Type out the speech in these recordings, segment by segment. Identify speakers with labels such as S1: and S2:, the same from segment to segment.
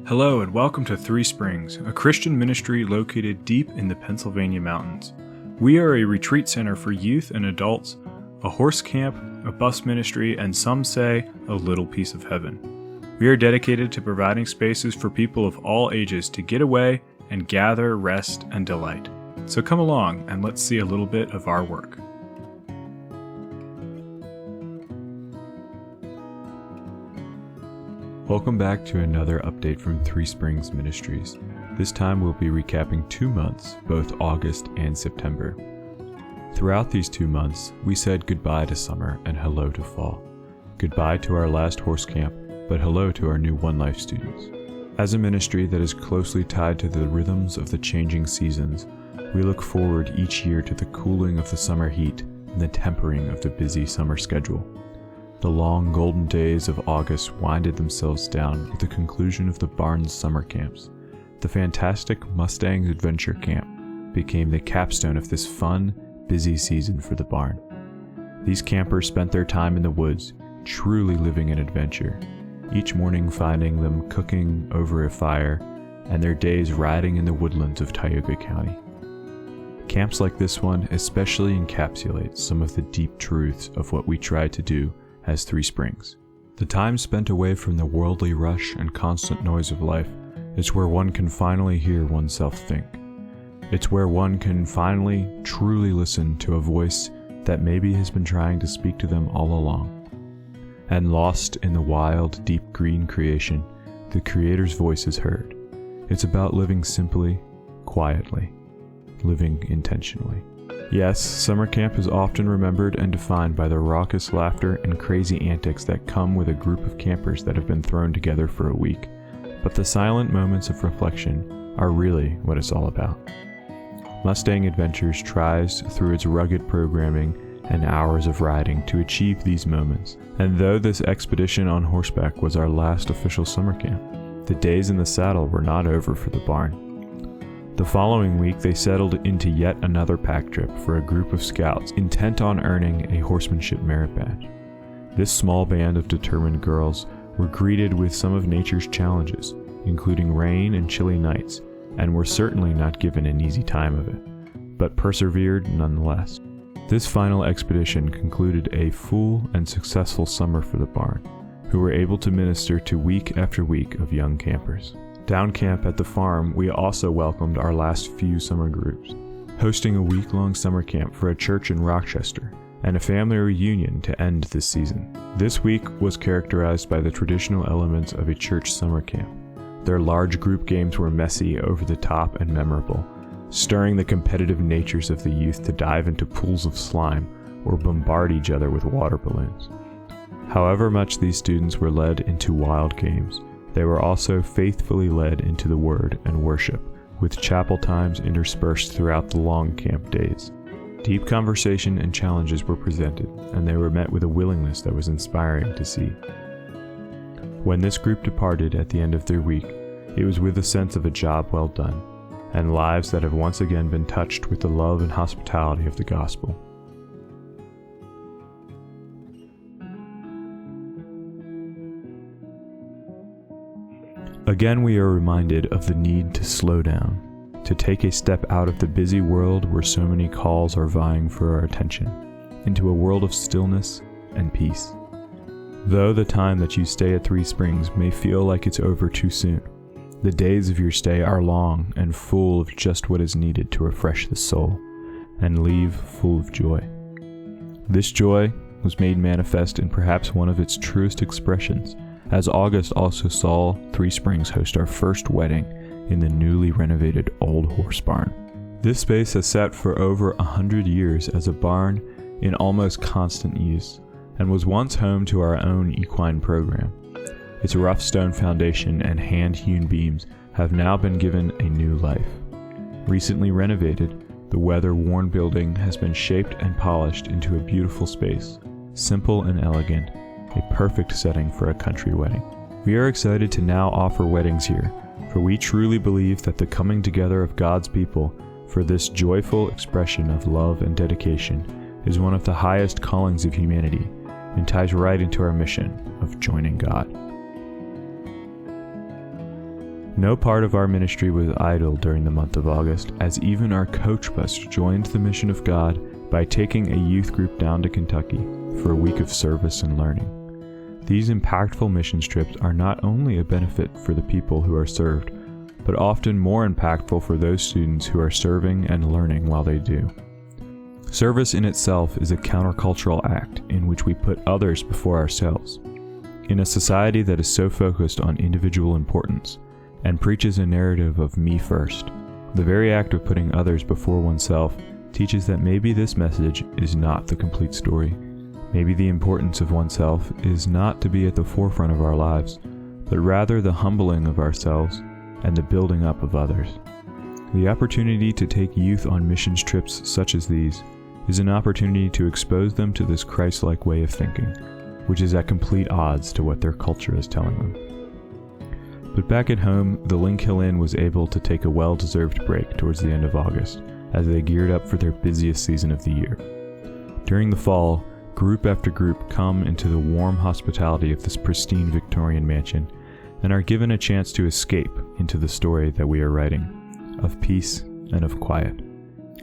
S1: Hello and welcome to Three Springs, a Christian ministry located deep in the Pennsylvania mountains. We are a retreat center for youth and adults, a horse camp, a bus ministry, and some say a little piece of heaven. We are dedicated to providing spaces for people of all ages to get away and gather, rest, and delight. So come along and let's see a little bit of our work.
S2: Welcome back to another update from Three Springs Ministries. This time we'll be recapping 2 months, both August and September. Throughout these 2 months, we said goodbye to summer and hello to fall. Goodbye to our last horse camp, but hello to our new One Life students. As a ministry that is closely tied to the rhythms of the changing seasons, we look forward each year to the cooling of the summer heat and the tempering of the busy summer schedule. The long golden days of August winded themselves down with the conclusion of the Barnes summer camps. The fantastic Mustangs Adventure Camp became the capstone of this fun, busy season for the barn. These campers spent their time in the woods, truly living an adventure, each morning finding them cooking over a fire, and their days riding in the woodlands of Tioga County. Camps like this one especially encapsulate some of the deep truths of what we try to do as Three Springs. The time spent away from the worldly rush and constant noise of life is where one can finally hear oneself think. It's where one can finally truly listen to a voice that maybe has been trying to speak to them all along. And lost in the wild, deep green creation, the Creator's voice is heard. It's about living simply, quietly, living intentionally. Yes, summer camp is often remembered and defined by the raucous laughter and crazy antics that come with a group of campers that have been thrown together for a week. But the silent moments of reflection are really what it's all about. Mustang Adventures tries through its rugged programming and hours of riding to achieve these moments. And though this expedition on horseback was our last official summer camp, the days in the saddle were not over for the barn. The following week, they settled into yet another pack trip for a group of scouts intent on earning a horsemanship merit badge. This small band of determined girls were greeted with some of nature's challenges, including rain and chilly nights, and were certainly not given an easy time of it, but persevered nonetheless. This final expedition concluded a full and successful summer for the barn, who were able to minister to week after week of young campers. Down camp at the farm, we also welcomed our last few summer groups, hosting a week-long summer camp for a church in Rochester and a family reunion to end this season. This week was characterized by the traditional elements of a church summer camp. Their large group games were messy, over the top, and memorable, stirring the competitive natures of the youth to dive into pools of slime or bombard each other with water balloons. However much these students were led into wild games, they were also faithfully led into the Word and worship, with chapel times interspersed throughout the long camp days. Deep conversation and challenges were presented, and they were met with a willingness that was inspiring to see. When this group departed at the end of their week, it was with a sense of a job well done, and lives that have once again been touched with the love and hospitality of the gospel. Again, we are reminded of the need to slow down, to take a step out of the busy world where so many calls are vying for our attention, into a world of stillness and peace. Though the time that you stay at Three Springs may feel like it's over too soon, the days of your stay are long and full of just what is needed to refresh the soul and leave full of joy. This joy was made manifest in perhaps one of its truest expressions, as August also saw Three Springs host our first wedding in the newly renovated Old Horse Barn. This space has sat for over 100 years as a barn in almost constant use, and was once home to our own equine program. Its rough stone foundation and hand-hewn beams have now been given a new life. Recently renovated, the weather-worn building has been shaped and polished into a beautiful space, simple and elegant, a perfect setting for a country wedding. We are excited to now offer weddings here, for we truly believe that the coming together of God's people for this joyful expression of love and dedication is one of the highest callings of humanity and ties right into our mission of joining God. No part of our ministry was idle during the month of August, as even our coach bus joined the mission of God by taking a youth group down to Kentucky for a week of service and learning. These impactful mission trips are not only a benefit for the people who are served, but often more impactful for those students who are serving and learning while they do. Service in itself is a countercultural act in which we put others before ourselves. In a society that is so focused on individual importance and preaches a narrative of me first, the very act of putting others before oneself teaches that maybe this message is not the complete story. Maybe the importance of oneself is not to be at the forefront of our lives, but rather the humbling of ourselves and the building up of others. The opportunity to take youth on missions trips such as these is an opportunity to expose them to this Christ-like way of thinking, which is at complete odds to what their culture is telling them. But back at home, the Link Hill Inn was able to take a well-deserved break towards the end of August, as they geared up for their busiest season of the year. During the fall, group after group come into the warm hospitality of this pristine Victorian mansion and are given a chance to escape into the story that we are writing, of peace and of quiet.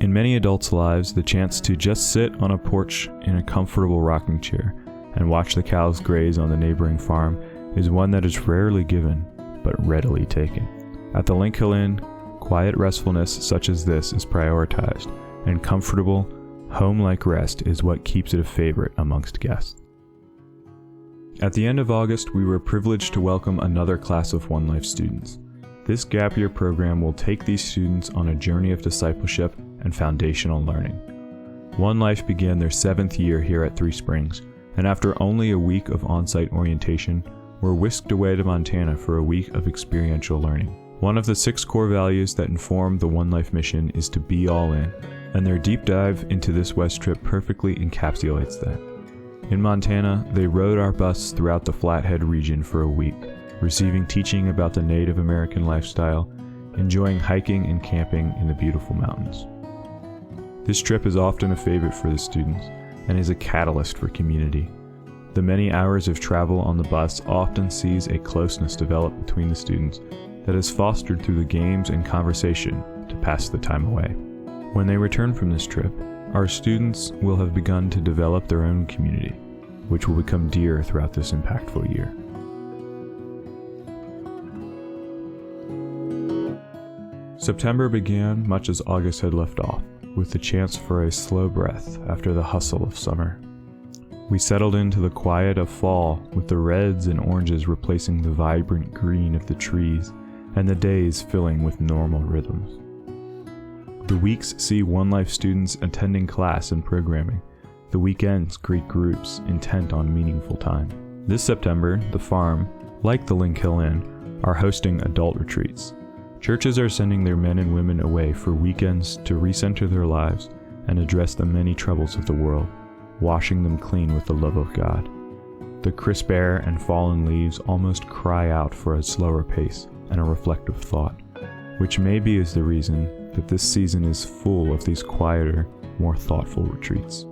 S2: In many adults' lives, the chance to just sit on a porch in a comfortable rocking chair and watch the cows graze on the neighboring farm is one that is rarely given, but readily taken. At the Link Hill Inn, quiet restfulness such as this is prioritized, and comfortable, home-like rest is what keeps it a favorite amongst guests. At the end of August, we were privileged to welcome another class of One Life students. This gap year program will take these students on a journey of discipleship and foundational learning. One Life began their 7th year here at Three Springs, and after only a week of on-site orientation, were whisked away to Montana for a week of experiential learning. One of the 6 core values that inform the One Life mission is to be all in, and their deep dive into this West trip perfectly encapsulates that. In Montana, they rode our bus throughout the Flathead region for a week, receiving teaching about the Native American lifestyle, enjoying hiking and camping in the beautiful mountains. This trip is often a favorite for the students and is a catalyst for community. The many hours of travel on the bus often sees a closeness develop between the students that is fostered through the games and conversation to pass the time away. When they return from this trip, our students will have begun to develop their own community, which will become dear throughout this impactful year. September began much as August had left off, with the chance for a slow breath after the hustle of summer. We settled into the quiet of fall, with the reds and oranges replacing the vibrant green of the trees, and the days filling with normal rhythms. The weeks see One Life students attending class and programming. The weekends greet groups intent on meaningful time. This September, the farm, like the Link Hill Inn, are hosting adult retreats. Churches are sending their men and women away for weekends to recenter their lives and address the many troubles of the world, washing them clean with the love of God. The crisp air and fallen leaves almost cry out for a slower pace and a reflective thought, which maybe is the reason that this season is full of these quieter, more thoughtful retreats.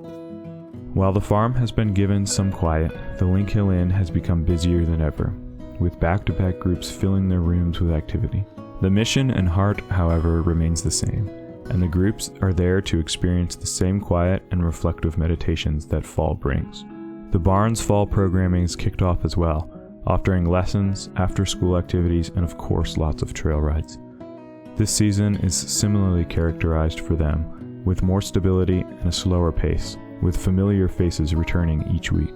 S2: While the farm has been given some quiet, the Link Hill Inn has become busier than ever, with back-to-back groups filling their rooms with activity. The mission and heart, however, remains the same, and the groups are there to experience the same quiet and reflective meditations that fall brings. The Barnes Fall programming is kicked off as well, offering lessons, after-school activities, and of course lots of trail rides. This season is similarly characterized for them, with more stability and a slower pace, with familiar faces returning each week.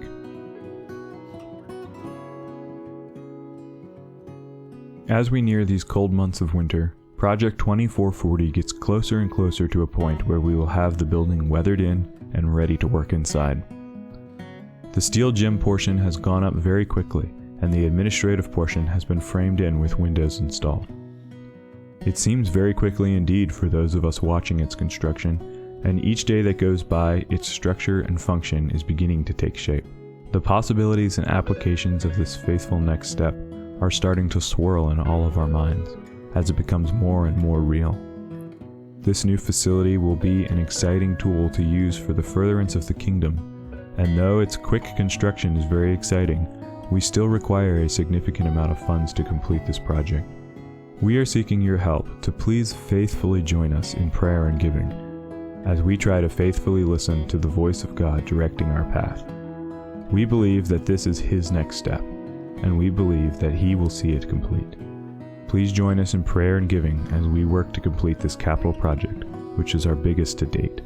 S2: As we near these cold months of winter, Project 2440 gets closer and closer to a point where we will have the building weathered in and ready to work inside. The steel gym portion has gone up very quickly, and the administrative portion has been framed in with windows installed. It seems very quickly indeed for those of us watching its construction, and each day that goes by, its structure and function is beginning to take shape. The possibilities and applications of this faithful next step are starting to swirl in all of our minds as it becomes more and more real. This new facility will be an exciting tool to use for the furtherance of the kingdom, and though its quick construction is very exciting, we still require a significant amount of funds to complete this project. We are seeking your help to please faithfully join us in prayer and giving, as we try to faithfully listen to the voice of God directing our path. We believe that this is His next step, and we believe that He will see it complete. Please join us in prayer and giving as we work to complete this capital project, which is our biggest to date.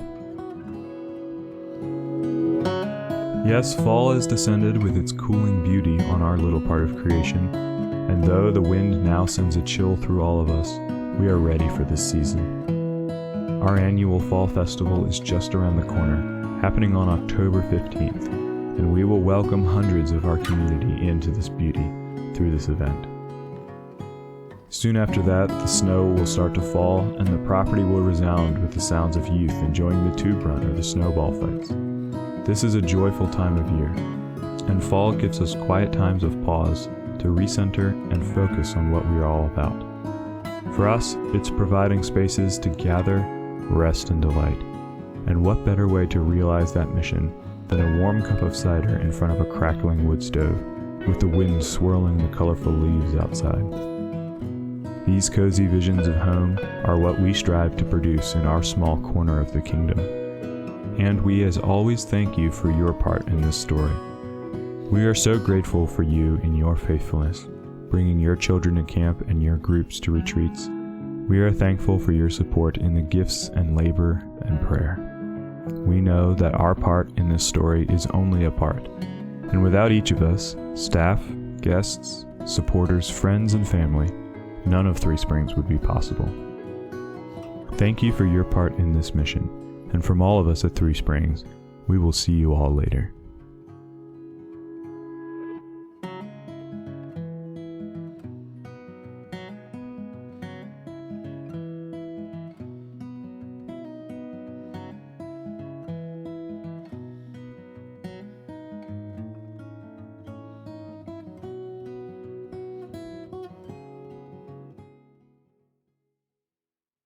S2: Yes, fall has descended with its cooling beauty on our little part of creation, and though the wind now sends a chill through all of us, we are ready for this season. Our annual Fall Festival is just around the corner, happening on October 15th, and we will welcome hundreds of our community into this beauty through this event. Soon after that, the snow will start to fall, and the property will resound with the sounds of youth enjoying the tube run or the snowball fights. This is a joyful time of year, and fall gives us quiet times of pause to recenter and focus on what we are all about. For us, it's providing spaces to gather, rest, and delight. And what better way to realize that mission than a warm cup of cider in front of a crackling wood stove, with the wind swirling the colorful leaves outside. These cozy visions of home are what we strive to produce in our small corner of the kingdom. And we as always thank you for your part in this story. We are so grateful for you and your faithfulness, bringing your children to camp and your groups to retreats. We are thankful for your support in the gifts and labor and prayer. We know that our part in this story is only a part, and without each of us, staff, guests, supporters, friends, and family, none of Three Springs would be possible. Thank you for your part in this mission, and from all of us at Three Springs, we will see you all later.